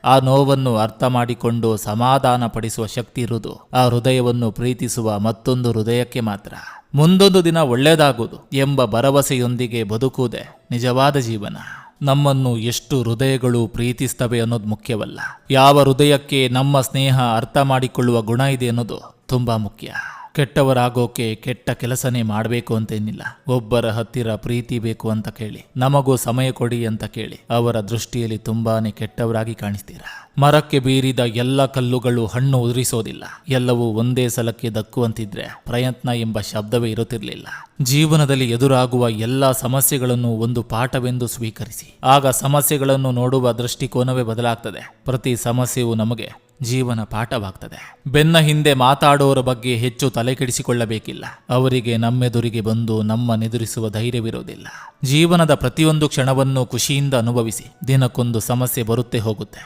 ಆ ನೋವನ್ನು ಅರ್ಥ ಮಾಡಿಕೊಂಡು ಸಮಾಧಾನ ಪಡಿಸುವ ಶಕ್ತಿ ಇರುವುದು ಆ ಹೃದಯವನ್ನು ಪ್ರೀತಿಸುವ ಮತ್ತೊಂದು ಹೃದಯಕ್ಕೆ ಮಾತ್ರ. ಮುಂದೊಂದು ದಿನ ಒಳ್ಳೆಯದಾಗುವುದು ಎಂಬ ಭರವಸೆಯೊಂದಿಗೆ ಬದುಕುವುದೇ ನಿಜವಾದ ಜೀವನ. ನಮ್ಮನ್ನು ಎಷ್ಟು ಹೃದಯಗಳು ಪ್ರೀತಿಸ್ತವೆ ಅನ್ನೋದು ಮುಖ್ಯವಲ್ಲ, ಯಾವ ಹೃದಯಕ್ಕೆ ನಮ್ಮ ಸ್ನೇಹ ಅರ್ಥ ಮಾಡಿಕೊಳ್ಳುವ ಗುಣ ಇದೆ ಅನ್ನೋದು ತುಂಬಾ ಮುಖ್ಯ. ಕೆಟ್ಟವರಾಗೋಕೆ ಕೆಟ್ಟ ಕೆಲಸನೇ ಮಾಡಬೇಕು ಅಂತೇನಿಲ್ಲ. ಒಬ್ಬರ ಹತ್ತಿರ ಪ್ರೀತಿ ಬೇಕು ಅಂತ ಕೇಳಿ, ನಮಗೂ ಸಮಯ ಕೊಡಿ ಅಂತ ಕೇಳಿ, ಅವರ ದೃಷ್ಟಿಯಲ್ಲಿ ತುಂಬಾನೇ ಕೆಟ್ಟವರಾಗಿ ಕಾಣಿಸ್ತೀರಾ. ಮರಕ್ಕೆ ಬೀರಿದ ಎಲ್ಲ ಕಲ್ಲುಗಳು ಹಣ್ಣು ಉದುರಿಸೋದಿಲ್ಲ. ಎಲ್ಲವೂ ಒಂದೇ ಸಲಕ್ಕೆ ದಕ್ಕುವಂತಿದ್ರೆ ಪ್ರಯತ್ನ ಎಂಬ ಶಬ್ದವೇ ಇರುತ್ತಿರಲಿಲ್ಲ. ಜೀವನದಲ್ಲಿ ಎದುರಾಗುವ ಎಲ್ಲ ಸಮಸ್ಯೆಗಳನ್ನು ಒಂದು ಪಾಠವೆಂದು ಸ್ವೀಕರಿಸಿ, ಆಗ ಸಮಸ್ಯೆಗಳನ್ನು ನೋಡುವ ದೃಷ್ಟಿಕೋನವೇ ಬದಲಾಗ್ತದೆ. ಪ್ರತಿ ಸಮಸ್ಯೆಯೂ ನಮಗೆ ಜೀವನ ಪಾಠವಾಗ್ತದೆ. ಬೆನ್ನ ಹಿಂದೆ ಮಾತಾಡೋರ ಬಗ್ಗೆ ಹೆಚ್ಚು ತಲೆಕೆಡಿಸಿಕೊಳ್ಳಬೇಕಿಲ್ಲ. ಅವರಿಗೆ ನಮ್ಮೆದುರಿಗೆ ಬಂದು ನಮ್ಮನ್ನೆದುರಿಸುವ ಧೈರ್ಯವಿರೋದಿಲ್ಲ. ಜೀವನದ ಪ್ರತಿಯೊಂದು ಕ್ಷಣವನ್ನು ಖುಷಿಯಿಂದ ಅನುಭವಿಸಿ. ದಿನಕ್ಕೊಂದು ಸಮಸ್ಯೆ ಬರುತ್ತೆ ಹೋಗುತ್ತೆ.